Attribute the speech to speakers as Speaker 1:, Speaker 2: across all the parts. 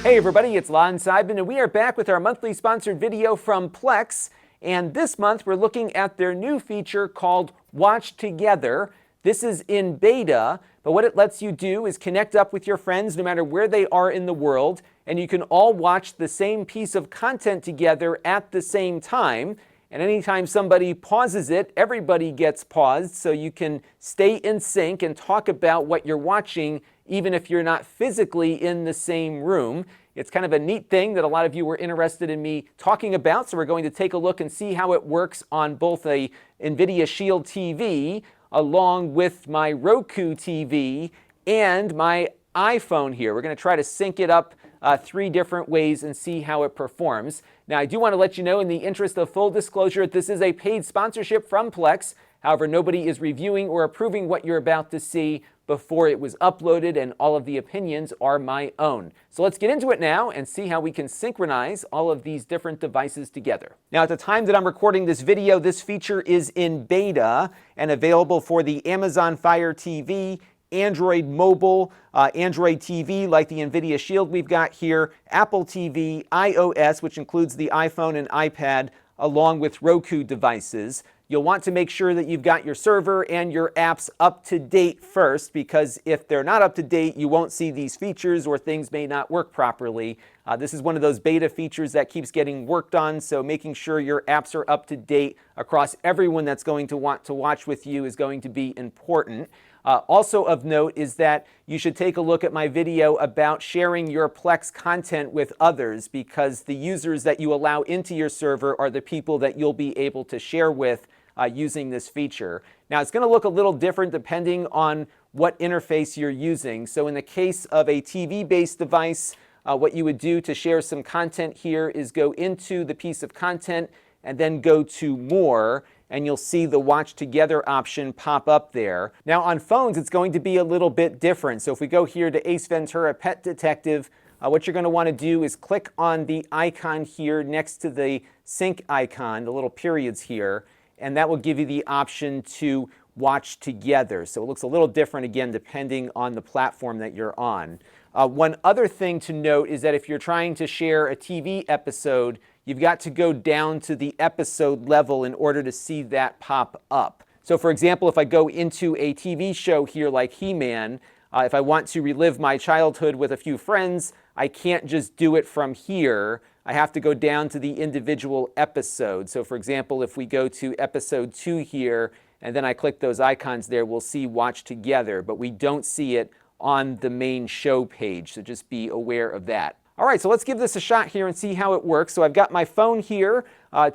Speaker 1: Hey everybody, it's Lon.TV, and we are back with our monthly sponsored video from Plex. And this month we're looking at their new feature called Watch Together. This is in beta, but what it lets you do is connect up with your friends no matter where they are in the world, and you can all watch the same piece of content together at the same time. And anytime somebody pauses it, everybody gets paused, so you can stay in sync and talk about what you're watching even if you're not physically in the same room. It's kind of a neat thing that a lot of you were interested in me talking about, so we're going to take a look and see how it works on both a NVIDIA Shield TV along with my Roku TV and my iPhone here. We're going to try to sync it up 3 different ways and see how it performs. Now, I do want to let you know, in the interest of full disclosure, this is a paid sponsorship from Plex. However, nobody is reviewing or approving what you're about to see before it was uploaded, and all of the opinions are my own. So let's get into it now and see how we can synchronize all of these different devices together. Now, at the time that I'm recording this video, this feature is in beta and available for the Amazon Fire TV, Android mobile, Android TV like the NVIDIA Shield we've got here, Apple TV, iOS, which includes the iPhone and iPad, along with Roku devices. You'll want to make sure that you've got your server and your apps up to date first, because if they're not up to date, you won't see these features or things may not work properly. This is one of those beta features that keeps getting worked on, so making sure your apps are up to date across everyone that's going to want to watch with you is going to be important. Also of note is that you should take a look at my video about sharing your Plex content with others, because the users that you allow into your server are the people that you'll be able to share with using this feature. Now, it's going to look a little different depending on what interface you're using. So in the case of a TV-based device, what you would do to share some content here is go into the piece of content and then go to More, and you'll see the Watch Together option pop up there. Now, on phones, it's going to be a little bit different. So if we go here to Ace Ventura Pet Detective, what you're going to want to do is click on the icon here next to the sync icon, the little periods here, and that will give you the option to watch together. So it looks a little different again depending on the platform that you're on. One other thing to note is that if you're trying to share a TV episode, you've got to go down to the episode level in order to see that pop up. So for example, if I go into a TV show here like He-Man, if I want to relive my childhood with a few friends, I can't just do it from here. I have to go down to the individual episode. So for example, if we go to episode 2 here, and then I click those icons there, we'll see Watch Together, but we don't see it on the main show page, so just be aware of that. All right, so let's give this a shot here and see how it works. So I've got my phone here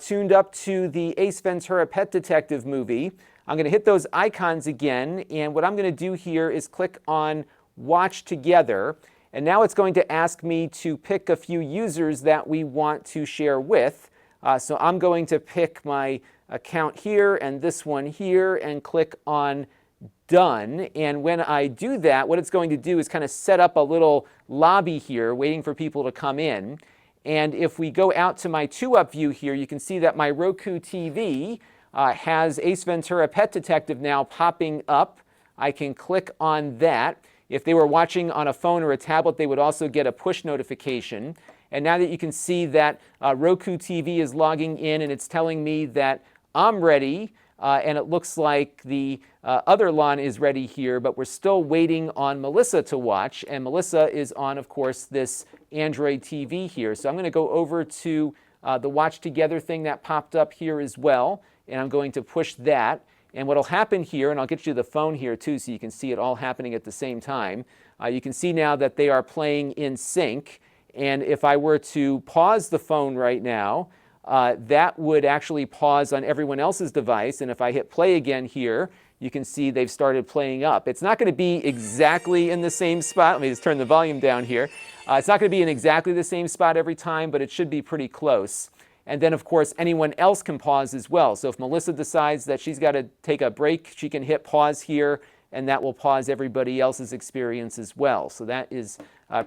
Speaker 1: tuned up to the Ace Ventura Pet Detective movie. I'm going to hit those icons again, and what I'm going to do here is click on Watch Together, and now it's going to ask me to pick a few users that we want to share with. So I'm going to pick my account here and this one here and click on Done. And when I do that, what it's going to do is kind of set up a little lobby here waiting for people to come in. And if we go out to my 2-up view here, you can see that my Roku TV has Ace Ventura Pet Detective now popping up. I can click on that. If they were watching on a phone or a tablet, they would also get a push notification. And now that you can see that Roku TV is logging in and it's telling me that I'm ready, and it looks like the other Lon is ready here, but we're still waiting on Melissa to watch, and Melissa is on, of course, this Android TV here. So I'm going to go over to the Watch Together thing that popped up here as well, and I'm going to push that. And what will happen here, and I'll get you the phone here too so you can see it all happening at the same time, you can see now that they are playing in sync. And if I were to pause the phone right now, that would actually pause on everyone else's device. And if I hit play again here, you can see they've started playing up. It's not going to be exactly in the same spot. Let me just turn the volume down here. It's not going to be in exactly the same spot every time, but it should be pretty close. And then, of course, anyone else can pause as well. So if Melissa decides that she's got to take a break, she can hit pause here, and that will pause everybody else's experience as well. So that is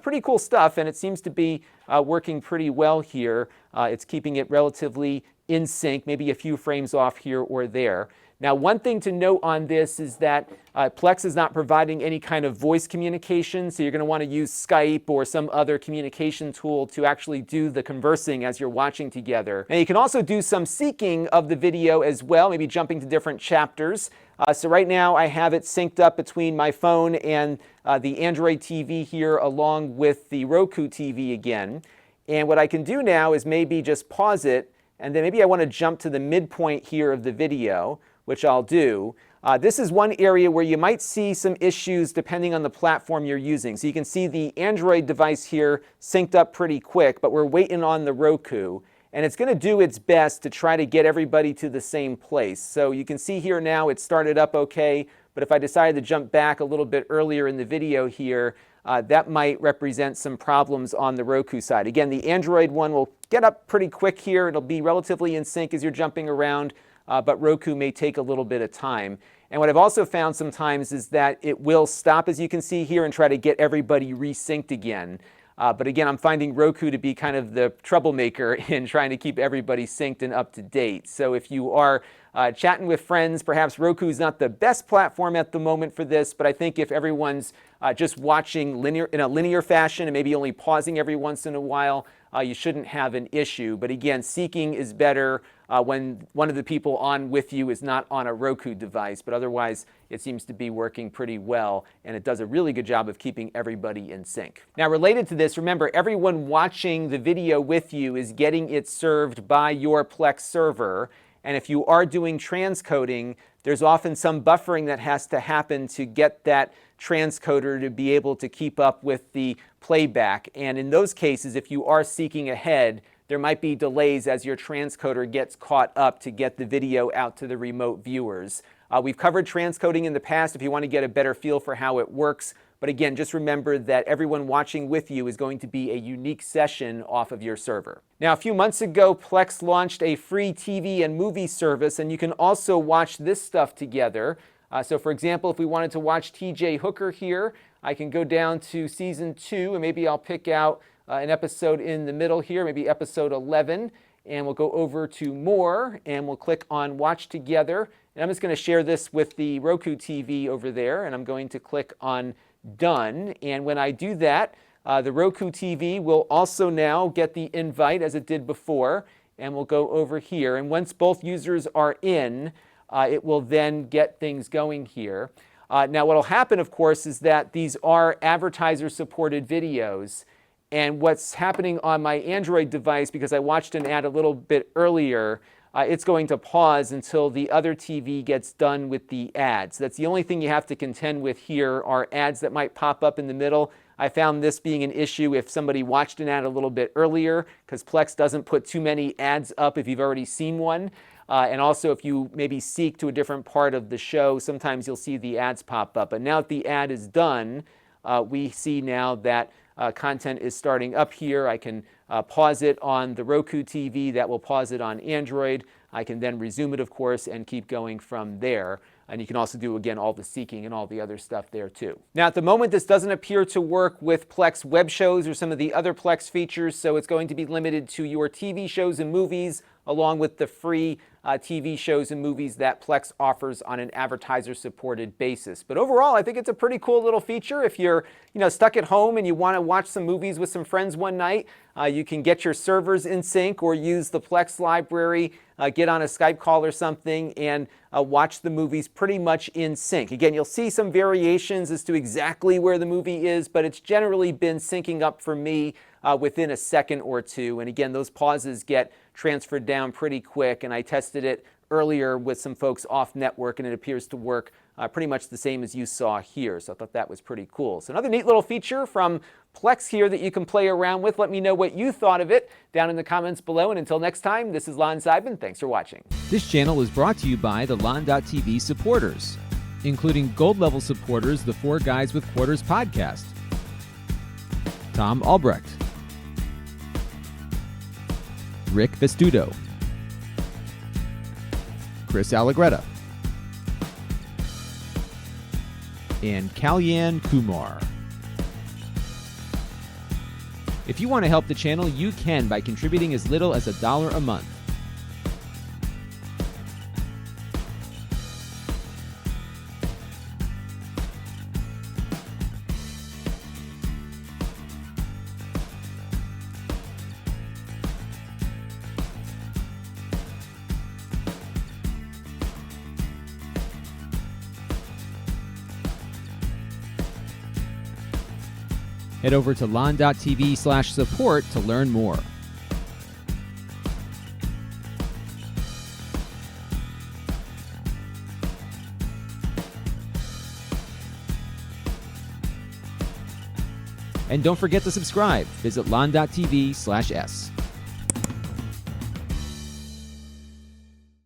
Speaker 1: pretty cool stuff, and it seems to be working pretty well here. It's keeping it relatively in sync, maybe a few frames off here or there. Now, one thing to note on this is that Plex is not providing any kind of voice communication, so you're going to want to use Skype or some other communication tool to actually do the conversing as you're watching together. Now, you can also do some seeking of the video as well, maybe jumping to different chapters. So right now I have it synced up between my phone and the Android TV here along with the Roku TV again. And what I can do now is maybe just pause it, and then maybe I want to jump to the midpoint here of the video, which I'll do. This is one area where you might see some issues depending on the platform you're using. So you can see the Android device here synced up pretty quick, but we're waiting on the Roku. And it's going to do its best to try to get everybody to the same place. So you can see here now it started up okay, but if I decided to jump back a little bit earlier in the video here, that might represent some problems on the Roku side. Again, the Android one will get up pretty quick here. It'll be relatively in sync as you're jumping around, but Roku may take a little bit of time. And what I've also found sometimes is that it will stop, as you can see here, and try to get everybody resynced again. But again, I'm finding Roku to be kind of the troublemaker in trying to keep everybody synced and up to date. So if you are chatting with friends, perhaps Roku is not the best platform at the moment for this, but I think if everyone's just watching in a linear fashion and maybe only pausing every once in a while, you shouldn't have an issue. But again, seeking is better when one of the people on with you is not on a Roku device, but otherwise it seems to be working pretty well, and it does a really good job of keeping everybody in sync. Now, related to this, remember, everyone watching the video with you is getting it served by your Plex server, and if you are doing transcoding, there's often some buffering that has to happen to get that transcoder to be able to keep up with the playback. And in those cases, if you are seeking ahead, there might be delays as your transcoder gets caught up to get the video out to the remote viewers. We've covered transcoding in the past if you want to get a better feel for how it works. But again, just remember that everyone watching with you is going to be a unique session off of your server. Now, a few months ago, Plex launched a free TV and movie service, and you can also watch this stuff together. So for example, if we wanted to watch TJ Hooker here, I can go down to season 2, and maybe I'll pick out an episode in the middle here, maybe episode 11, and we'll go over to more, and we'll click on Watch Together. And I'm just going to share this with the Roku TV over there, and I'm going to click on Done. And when I do that, the Roku TV will also now get the invite as it did before, and we'll go over here. And once both users are in, it will then get things going here. Now, what will happen, of course, is that these are advertiser-supported videos. And what's happening on my Android device, because I watched an ad a little bit earlier, it's going to pause until the other TV gets done with the ads. That's the only thing you have to contend with here are ads that might pop up in the middle. I found this being an issue if somebody watched an ad a little bit earlier, because Plex doesn't put too many ads up if you've already seen one. And also if you maybe seek to a different part of the show, sometimes you'll see the ads pop up. But now that the ad is done, we see now that content is starting up here. I can pause it on the Roku TV. That will pause it on Android. I can then resume it, of course, and keep going from there. And you can also do, again, all the seeking and all the other stuff there, too. Now, at the moment, this doesn't appear to work with Plex web shows or some of the other Plex features, so it's going to be limited to your TV shows and movies, along with the free TV shows and movies that Plex offers on an advertiser-supported basis. But overall, I think it's a pretty cool little feature. If you're stuck at home and you want to watch some movies with some friends one night, you can get your servers in sync or use the Plex library, get on a Skype call or something, and watch the movies pretty much in sync. Again, you'll see some variations as to exactly where the movie is, but it's generally been syncing up for me within a second or two. And again, those pauses get transferred down pretty quick, and I tested it earlier with some folks off network, and it appears to work pretty much the same as you saw here. So I thought that was pretty cool. So another neat little feature from Plex here that you can play around with. Let me know what you thought of it down in the comments below. And until next time, this is Lon.TV. Thanks for watching.
Speaker 2: This channel is brought to you by the Lon.TV supporters, including gold level supporters, the Four Guys with Quarters podcast, Tom Albrecht, Rick Vestudo, Chris Allegretta, and Kalyan Kumar. If you want to help the channel, you can by contributing as little as $1 a month. Head over to Lon.TV/support to learn more. And don't forget to subscribe. Visit Lon.TV/s.